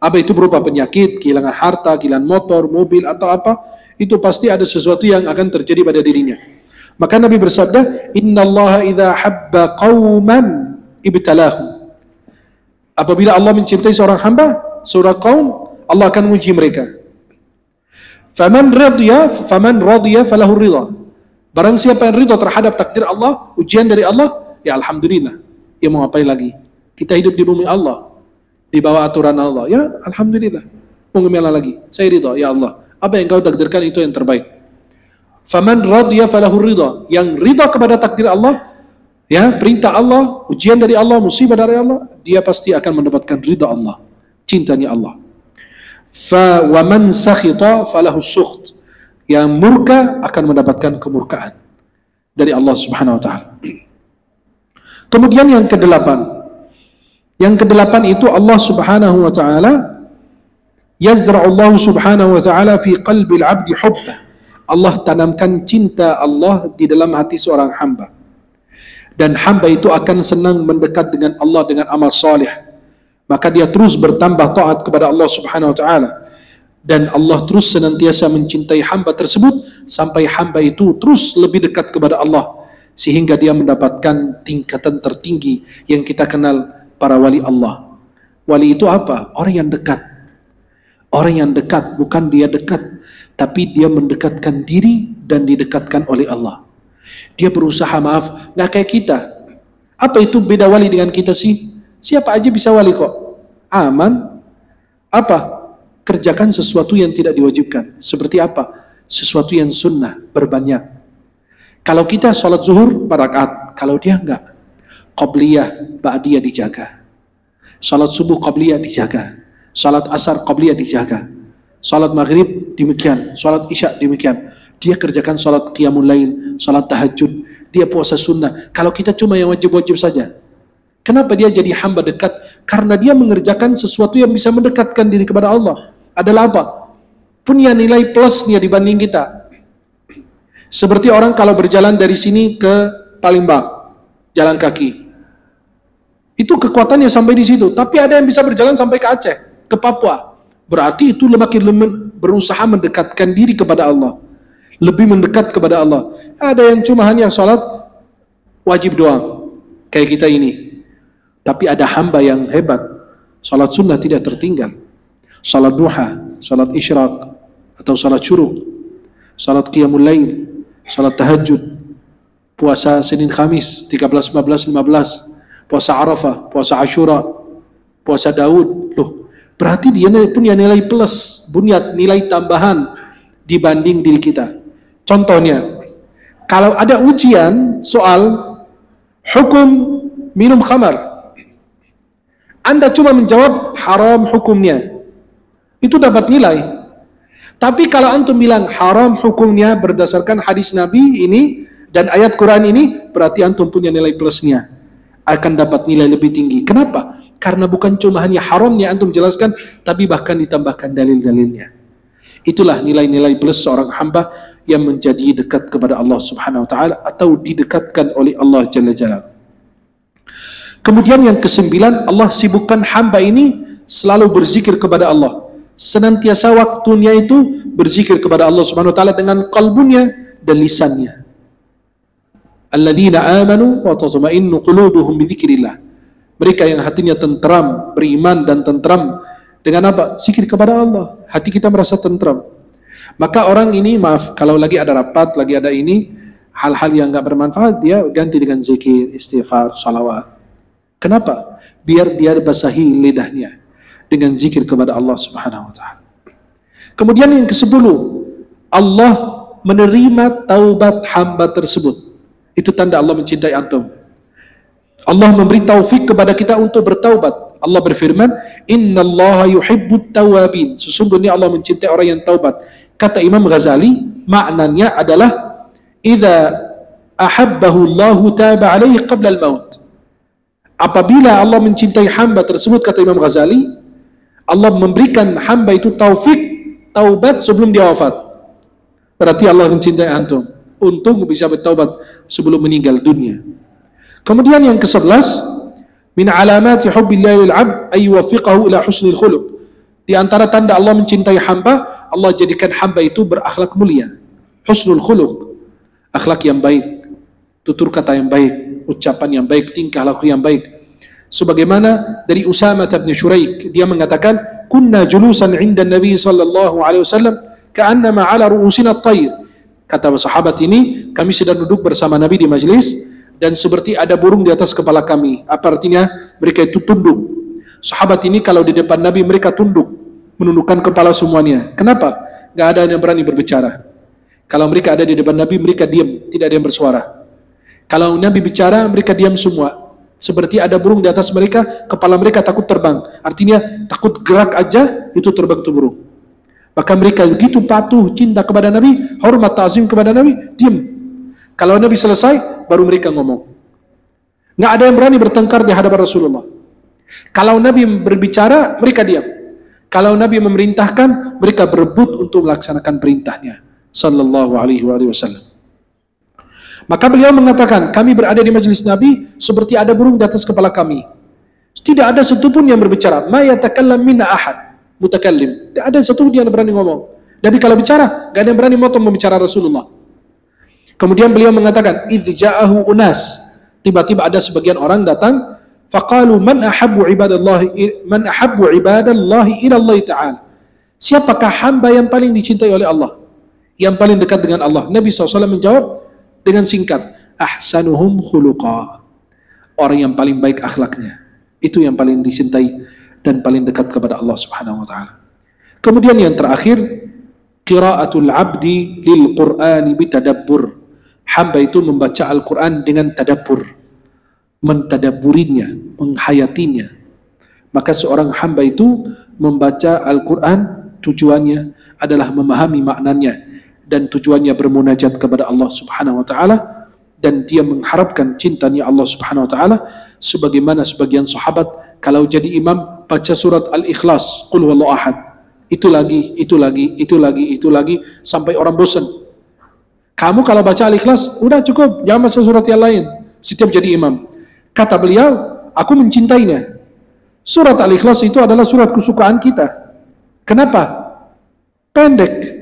Apa itu berupa penyakit, kehilangan harta, kehilangan motor, mobil atau apa, itu pasti ada sesuatu yang akan terjadi pada dirinya. Maka Nabi bersabda, "Innallaha idza habba qauman ibtalahum." Apabila Allah mencintai seorang hamba, seorang kaum, Allah akan menguji mereka. Faman radiya falahu ridha. Barang siapa yang ridha terhadap takdir Allah, ujian dari Allah, ya alhamdulillah. Ya mau ngapain lagi? Kita hidup di bumi Allah, di bawah aturan Allah. Ya alhamdulillah. Mau gimana lagi? Saya ridha, ya Allah. Apa yang kau takdirkan itu yang terbaik. Faman radiya falahu ridha. Yang ridha kepada takdir Allah, ya perintah Allah, ujian dari Allah, musibah dari Allah, dia pasti akan mendapatkan ridha Allah, cintanya Allah. Wa man sakhita falahu sukht. Yang murka akan mendapatkan kemurkaan dari Allah Subhanahu wa taala. Kemudian yang kedelapan. Yang kedelapan itu Allah Subhanahu wa taala yazra'u Allah Subhanahu wa taala fi qalbil 'abdi hubba. Allah tanamkan cinta Allah di dalam hati seorang hamba. Dan hamba itu akan senang mendekat dengan Allah dengan amal saleh. Maka dia terus bertambah taat kepada Allah Subhanahu wa taala. Dan Allah terus senantiasa mencintai hamba tersebut sampai hamba itu terus lebih dekat kepada Allah sehingga dia mendapatkan tingkatan tertinggi yang kita kenal para wali Allah. Wali itu apa? Orang yang dekat. Orang yang dekat, bukan dia dekat, tapi dia mendekatkan diri dan didekatkan oleh Allah. Dia berusaha, maaf, nggak kayak kita. Apa itu beda wali dengan kita sih? Siapa aja bisa wali kok. Aman. Apa? Kerjakan sesuatu yang tidak diwajibkan. Seperti apa? Sesuatu yang sunnah, berbanyak. Kalau kita sholat zuhur 4 rakaat, kalau dia enggak, qabliyah, ba'diyah dijaga. Sholat subuh qabliyah dijaga. Sholat asar qabliyah dijaga. Salat maghrib demikian, salat isya demikian. Dia kerjakan salat qiyamul lail, salat tahajud, dia puasa sunnah. Kalau kita cuma yang wajib-wajib saja. Kenapa dia jadi hamba dekat? Karena dia mengerjakan sesuatu yang bisa mendekatkan diri kepada Allah. Adalah apa? Punya nilai plusnya dibanding kita. Seperti orang kalau berjalan dari sini ke Palembang, jalan kaki. Itu kekuatannya sampai di situ. Tapi ada yang bisa berjalan sampai ke Aceh, ke Papua. Berarti itu makin berusaha mendekatkan diri kepada Allah. Lebih mendekat kepada Allah. Ada yang cuma hanya sholat wajib doang. Kayak kita ini. Tapi ada hamba yang hebat. Sholat sunnah tidak tertinggal. Sholat duha, sholat isyraq, atau sholat syuruk, sholat qiyamul lail, sholat tahajud, puasa Senin Khamis, 13, 14, 15, puasa Arafah, puasa Ashura, puasa Daud. Loh, berarti dia punya nilai plus, punya nilai tambahan dibanding diri kita. Contohnya, kalau ada ujian soal hukum minum khamar, Anda cuma menjawab haram hukumnya, itu dapat nilai. Tapi kalau antum bilang haram hukumnya berdasarkan hadis Nabi ini dan ayat Quran ini, berarti antum punya nilai plusnya, akan dapat nilai lebih tinggi. Kenapa? Karena bukan cuma hanya haramnya antum jelaskan, tapi bahkan ditambahkan dalil-dalilnya. Itulah nilai-nilai plus seorang hamba yang menjadi dekat kepada Allah Subhanahu wa taala atau didekatkan oleh Allah Jalla Jalaluhu. Kemudian yang ke-9, Allah sibukkan hamba ini selalu berzikir kepada Allah. Senantiasa waktunya itu berzikir kepada Allah Subhanahu wa taala dengan qalbunya dan lisannya. Alladzina amanu wa tatma'innu qulubuhum bi dzikrillah. Mereka yang hatinya tentram, beriman dan tentram dengan apa? Zikir kepada Allah. Hati kita merasa tentram. Maka orang ini, maaf, kalau lagi ada rapat, lagi ada ini, hal-hal yang enggak bermanfaat, dia ganti dengan zikir, istighfar, salawat. Kenapa? Biar dia basahi lidahnya dengan zikir kepada Allah Subhanahu wa taala. Kemudian yang ke-10, Allah menerima taubat hamba tersebut. Itu tanda Allah mencintai antum. Allah memberi taufik kepada kita untuk bertaubat. Allah berfirman, "Innallaha yuhibbut tawabin." Sesungguhnya Allah mencintai orang yang taubat. Kata Imam Ghazali, maknanya adalah idza ahabbahu Allahu taba alaihi qabla al-maut. Apabila Allah mencintai hamba tersebut, kata Imam Ghazali, Allah memberikan hamba itu taufik taubat sebelum dia wafat. Berarti Allah mencintai antum untuk bisa bertaubat sebelum meninggal dunia. Kemudian yang ke-11, min alamati hubbillahi lil 'abd ay yuwaffiqahu ila husnil khuluq. Di antara tanda Allah mencintai hamba, Allah jadikan hamba itu berakhlak mulia. Husnul khuluq, akhlak yang baik, tutur kata yang baik, ucapan yang baik, tingkah laku yang baik. Sebagaimana dari Usamah bin Syuraik, dia mengatakan, "Kunna julusan 'inda Nabi sallallahu alaihi wasallam ka'annama 'ala ru'usina at-tayr." Kata sahabat ini, kami sedang duduk bersama Nabi di majlis dan seperti ada burung di atas kepala kami. Apa artinya? Mereka itu tunduk. Sahabat ini kalau di depan Nabi mereka tunduk, menundukkan kepala semuanya. Kenapa? Gak ada yang berani berbicara. Kalau mereka ada di depan Nabi, mereka diam, tidak ada yang bersuara. Kalau Nabi bicara, mereka diam semua. Seperti ada burung di atas mereka, kepala mereka takut terbang. Artinya takut gerak aja, itu terbang tuh burung. Maka mereka begitu patuh, cinta kepada Nabi, hormat ta'zim kepada Nabi, diam. Kalau Nabi selesai, baru mereka ngomong. Nggak ada yang berani bertengkar di hadapan Rasulullah. Kalau Nabi berbicara, mereka diam. Kalau Nabi memerintahkan, mereka berebut untuk melaksanakan perintahnya. Sallallahu alaihi wasallam. Maka beliau mengatakan, kami berada di majelis Nabi seperti ada burung di atas kepala kami. Tidak ada satupun yang berbicara. Ma yatakallam minna ahad mutakallim. Tidak ada satupun yang berani ngomong. Tapi kalau bicara, nggak ada yang berani motong membicara Rasulullah. Kemudian beliau mengatakan, idz ja'ahu unas, tiba-tiba ada sebagian orang datang, faqalu man ahabbu ibadallahi ila Allah ta'ala. Siapakah hamba yang paling dicintai oleh Allah? Yang paling dekat dengan Allah? Nabi SAW menjawab dengan singkat, ahsanuhum khuluqa. Orang yang paling baik akhlaknya. Itu yang paling dicintai dan paling dekat kepada Allah Subhanahu wa taala. Kemudian yang terakhir, qiraatul 'abdi lil Qur'ani bitadabbur. Hamba itu membaca Al-Quran dengan tadabbur, mentadabburinya, menghayatinya. Maka seorang hamba itu membaca Al-Quran tujuannya adalah memahami maknanya dan tujuannya bermunajat kepada Allah Subhanahu wa taala, dan dia mengharapkan cintanya Allah Subhanahu wa taala, sebagaimana sebagian sahabat kalau jadi imam baca surat Al-Ikhlas, Qul huwallahu ahad, itu lagi sampai orang bosan. Kamu kalau baca Al-Ikhlas udah cukup, jangan baca surat yang lain setiap jadi imam. Kata beliau, aku mencintainya. Surat Al-Ikhlas itu adalah surat kesukaan kita. Kenapa? Pendek.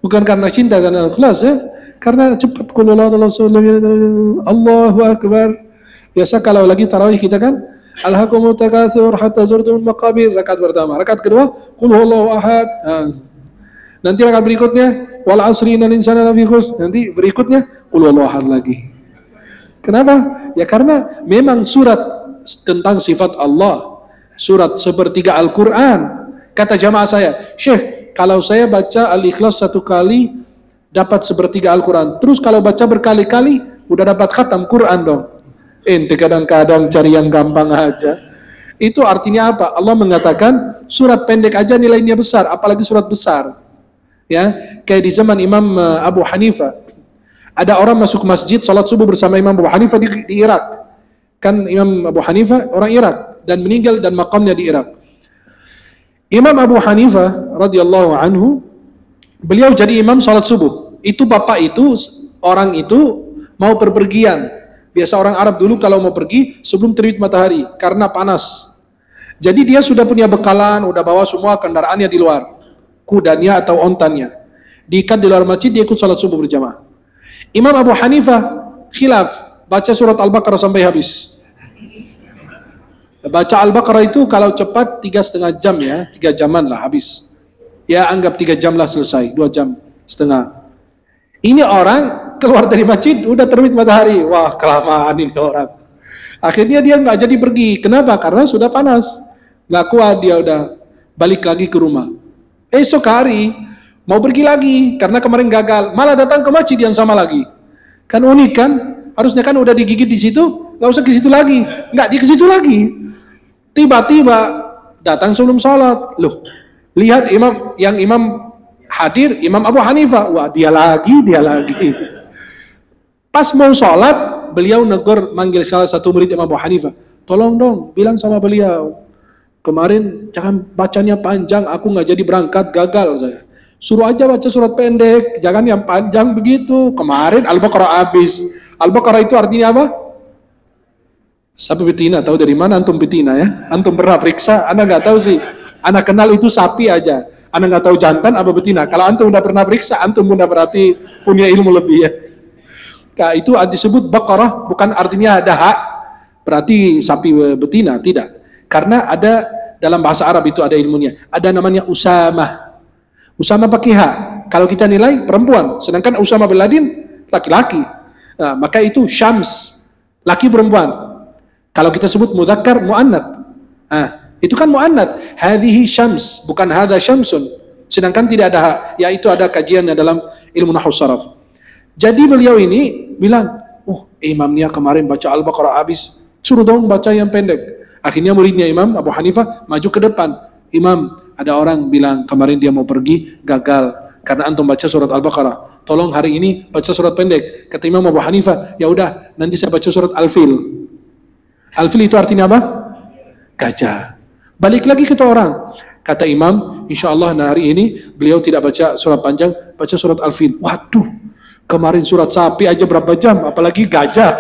Bukan karena cinta, karena Al-Ikhlas ya, karena cepat. Allahu Akbar. Biasa kalau lagi tarawih kita kan, alhaqumut takatsur hatta zurtumul maqabir, rakaat pertama. Rakaat kedua, qul huwallahu ahad. Nanti rakaat berikutnya, wal asri innal insana lafi khusr. Nanti berikutnya, qul huwallahu ahad lagi. Kenapa? Ya karena memang surat tentang sifat Allah, surat sepertiga Al-Quran. Kata jamaah saya, Syekh, kalau saya baca Al-Ikhlas 1 kali dapat sepertiga Al-Quran, terus kalau baca berkali-kali udah dapat khatam Quran dong. Ente kadang-kadang cari yang gampang aja. Itu artinya apa? Allah mengatakan surat pendek aja nilainya besar, apalagi surat besar. Ya, kayak di zaman Imam Abu Hanifah, ada orang masuk masjid salat subuh bersama Imam Abu Hanifah di Irak. Kan Imam Abu Hanifah orang Irak dan meninggal dan makamnya di Irak. Imam Abu Hanifah radhiyallahu anhu, beliau jadi imam salat subuh. Itu bapak itu, orang itu mau berpergian. Biasa orang Arab dulu kalau mau pergi sebelum terbit matahari karena panas. Jadi dia sudah punya bekalan, udah bawa semua kendaraannya di luar, kudanya atau ontannya, diikat di luar masjid, dia ikut salat subuh berjamaah. Imam Abu Hanifah khilaf, baca surat Al-Baqarah sampai habis. Baca Al-Baqarah itu kalau cepat 3,5 jam ya, 3 jaman lah habis. Ya anggap 3 jam lah selesai, 2,5 jam. Ini orang keluar dari masjid udah terbit matahari. Wah, kelamaan ini orang. Akhirnya dia nggak jadi pergi. Kenapa? Karena sudah panas. Nggak kuat, dia udah balik lagi ke rumah. Esok hari mau pergi lagi karena kemarin gagal. Malah datang ke masjid yang sama lagi. Kan unik kan? Harusnya kan udah digigit di situ, nggak usah ke situ lagi. Nggak, di ke situ lagi. Tiba-tiba datang sebelum sholat. Loh, lihat imam hadir, Imam Abu Hanifah. Wah, dia lagi. Pas mau sholat, beliau negor, manggil salah satu murid Imam Abu Hanifah. Tolong dong, bilang sama beliau, kemarin jangan bacanya panjang, aku nggak jadi berangkat, gagal saya. Suruh aja baca surat pendek, jangan yang panjang begitu. Kemarin Al-Baqarah habis. Al-Baqarah itu artinya apa? Sapi betina, tahu dari mana antum betina ya? Antum pernah periksa? Anda nggak tahu sih. Anda kenal itu sapi aja. Anda nggak tahu jantan apa betina. Kalau antum udah pernah periksa, antum udah berarti punya ilmu lebih ya. Nah, itu disebut Baqarah, bukan artinya ada hak, berarti sapi betina, tidak. Karena ada dalam bahasa Arab itu ada ilmunya. Ada namanya Usamah. Usamah pakai hak. Kalau kita nilai perempuan, sedangkan Usamah bin Laden laki-laki. Nah, maka itu Syams, laki perempuan. Kalau kita sebut mudzakkar muannats. Itu kan muannats. Hadhihi syams, bukan hadza syamsun. Sedangkan tidak ada hak, yaitu ada kajiannya dalam ilmu nahwu sharaf. Jadi beliau ini bilang, imamnya kemarin baca Al-Baqarah habis, suruh dong baca yang pendek. Akhirnya muridnya Imam Abu Hanifah maju ke depan. Imam, ada orang bilang kemarin dia mau pergi, gagal karena antum baca surat Al-Baqarah. Tolong hari ini baca surat pendek. Kata Imam Abu Hanifah, ya udah, nanti saya baca surat Al-Fil. Al-Fil itu artinya apa? Gajah. Balik lagi ke orang. Kata Imam, insya Allah hari ini beliau tidak baca surat panjang, baca surat Al-Fil. Waduh, kemarin surat sapi aja berapa jam, apalagi gajah.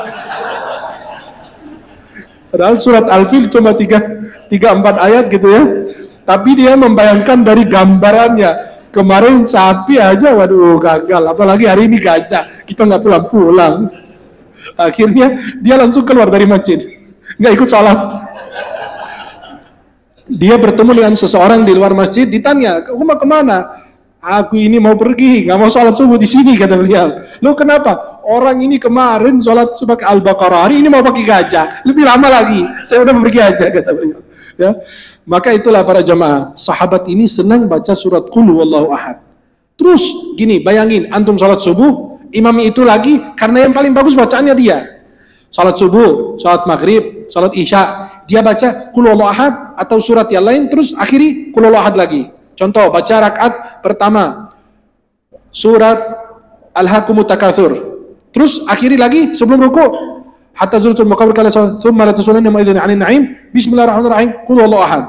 Padahal surat Al-Fil cuma 3-4 ayat gitu ya. Tapi dia membayangkan dari gambarannya. Kemarin sapi aja, waduh gagal. Apalagi hari ini gajah. Kita nggak pulang-pulang. Akhirnya dia langsung keluar dari masjid. Nggak ikut sholat. Dia bertemu dengan seseorang di luar masjid, ditanya, kamu mau kemana? Aku ini mau pergi, nggak mau sholat subuh di sini, kata beliau. Lo kenapa? Orang ini kemarin sholat pakai Al-Baqarah, hari ini mau pakai gajah, lebih lama lagi. Saya udah pergi aja, kata beliau. Ya, maka itulah para jamaah, sahabat ini senang baca surat Qul huwallahu ahad. Terus gini, bayangin, antum sholat subuh, imam itu lagi, karena yang paling bagus bacaannya dia. Salat subuh, salat maghrib, salat isya, dia baca Qul huwallahu ahad atau surat yang lain, terus akhiri Qul huwallahu ahad lagi. Contoh, baca rakaat pertama surat Alhaakumut Takatsur. Terus akhiri lagi sebelum rukuk, hatta zurtul maqabir kala thumma la tusaluna ma idzin 'anil na'im. Bismillahirrahmanirrahim. Qul huwallahu ahad.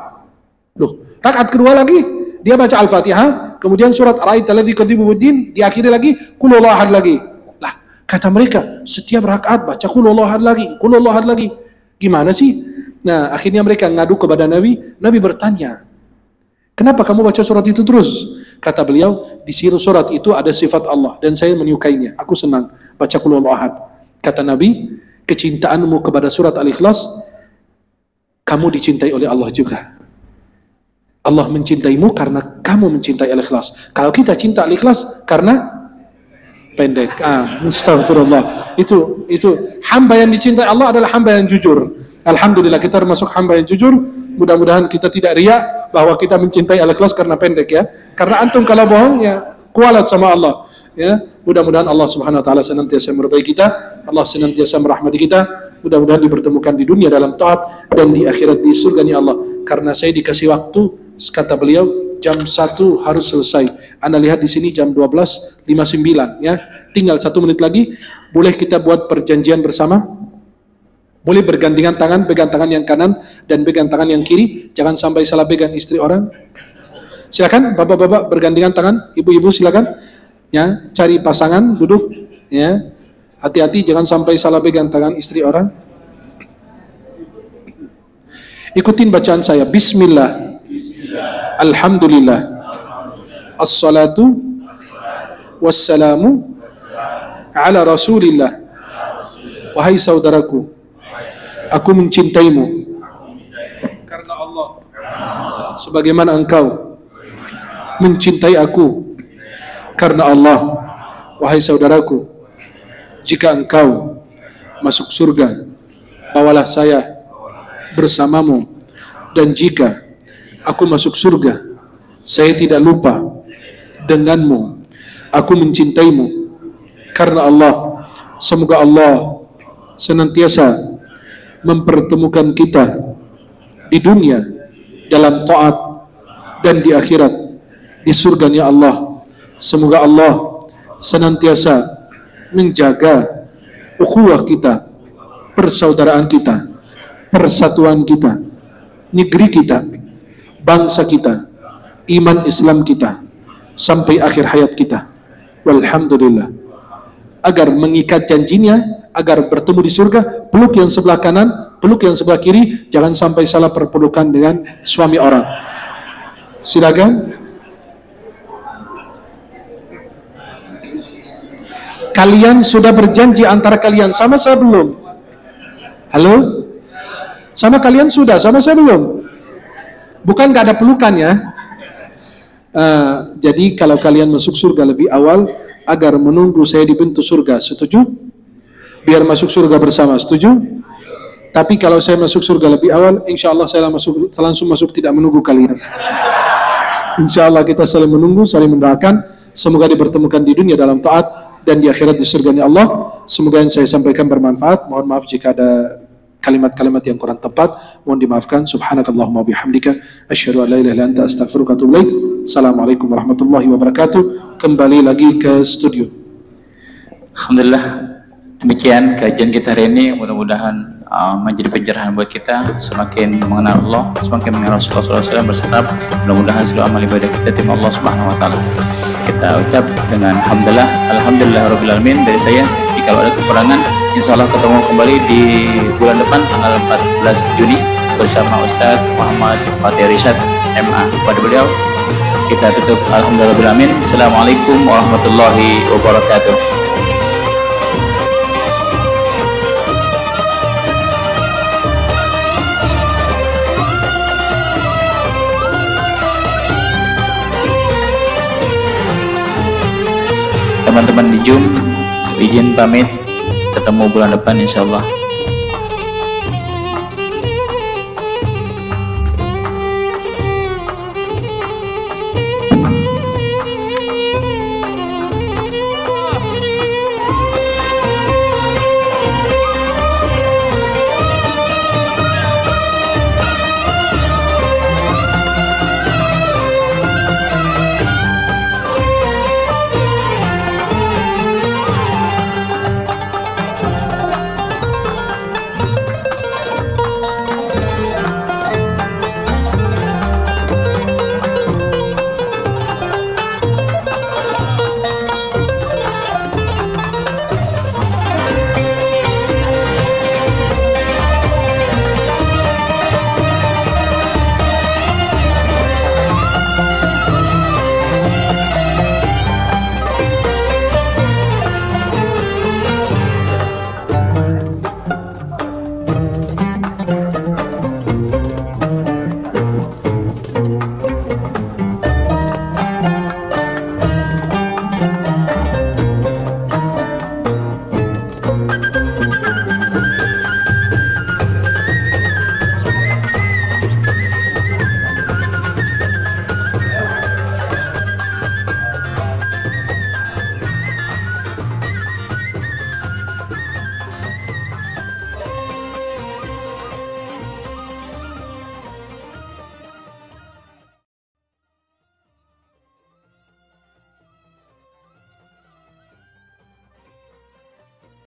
Loh, rakaat kedua lagi dia baca Al-Fatihah, kemudian surat Ara'aital ladzi yukadzibu biddin, diakhiri lagi qul huwallahu ahad lagi. Lah, kata mereka, setiap rakaat baca qul huwallahu ahad lagi, qul huwallahu ahad lagi. Gimana sih? Nah, akhirnya mereka ngadu kepada Nabi. Nabi bertanya, "Kenapa kamu baca surat itu terus?" Kata beliau, "Di surat itu ada sifat Allah dan saya menyukainya. Aku senang baca qul huwallahu ahad." Kata Nabi, "Kecintaanmu kepada surat Al-Ikhlas, kamu dicintai oleh Allah juga. Allah mencintaimu karena kamu mencintai Al-Ikhlas. Kalau kita cinta Al-Ikhlas karena pendek." Astagfirullah. Itu hamba yang dicintai Allah adalah hamba yang jujur. Alhamdulillah kita termasuk hamba yang jujur. Mudah-mudahan kita tidak riak bahwa kita mencintai Al-Ikhlas karena pendek ya. Karena antum kalau bohong ya kualat sama Allah. Ya, mudah-mudahan Allah Subhanahu wa taala senantiasa meridai kita, Allah senantiasa merahmati kita. Mudah-mudahan dipertemukan di dunia dalam taat dan di akhirat di surganya Allah. Karena saya dikasih waktu, kata beliau jam 1 harus selesai. Anda lihat di sini jam 12.59 ya. Tinggal 1 menit lagi. Boleh kita buat perjanjian bersama? Boleh bergandengan tangan, pegang tangan yang kanan dan pegang tangan yang kiri. Jangan sampai salah pegang istri orang. Silakan bapak-bapak bergandengan tangan, ibu-ibu silakan. Ya, cari pasangan, duduk ya. Hati-hati jangan sampai salah pegang tangan istri orang. Ikutin bacaan saya. Bismillah. Alhamdulillah. Assalatu wassalamu ala Rasulillah. Wahai saudaraku, aku mencintaimu karena Allah sebagaimana engkau mencintai aku karena Allah. Wahai saudaraku, jika engkau masuk surga, bawalah saya bersamamu, dan jika aku masuk surga, saya tidak lupa denganmu. Aku mencintaimu karena Allah. Semoga Allah senantiasa mempertemukan kita di dunia dalam taat dan di akhirat di surganya Allah. Semoga Allah senantiasa menjaga ukhuwah kita, persaudaraan kita, persatuan kita, negeri kita, bangsa kita, iman Islam kita sampai akhir hayat kita. Walhamdulillah. Agar mengikat janjinya, agar bertemu di surga, peluk yang sebelah kanan, peluk yang sebelah kiri, jangan sampai salah perpelukan dengan suami orang. Silakan. Kalian sudah berjanji antara kalian, sama saya belum? Halo? Sama kalian sudah, sama saya belum? Bukan gak ada pelukan ya. Jadi kalau kalian masuk surga lebih awal, agar menunggu saya di pintu surga, setuju? Biar masuk surga bersama, setuju? Tapi kalau saya masuk surga lebih awal, insya Allah saya langsung masuk, tidak menunggu kalian. Insya Allah kita saling menunggu, saling mendoakan. Semoga dipertemukan di dunia dalam taat dan di akhirat di surganya Allah. Semoga yang saya sampaikan bermanfaat. Mohon maaf jika ada kalimat-kalimat yang kurang tepat, mohon dimaafkan. Subhanakallahumma bihamdika asyhadu an la ilaha illa anta astaghfiruka wa atubu ilaik. Assalamualaikum warahmatullahi wabarakatuh. Kembali lagi ke studio. Alhamdulillah, demikian kajian kita hari ini. Mudah-mudahan menjadi pencerahan buat kita, semakin mengenal Allah, semakin mengenal Rasulullah SAW berserta mudah-mudahan seluruh amal ibadah kita tim Allah Subhanahu wa taala. Kita ucap dengan alhamdulillah rabbil alamin dari saya. Jika ada kekurangan, insyaallah ketemu kembali di bulan depan tanggal 14 Juni bersama Ustaz Muhammad Fatih Rishad MA. Kepada beliau kita tutup alhamdulillah rabbil alamin. Assalamualaikum warahmatullahi wabarakatuh. Teman-teman di Zoom, izin pamit, ketemu bulan depan insyaallah.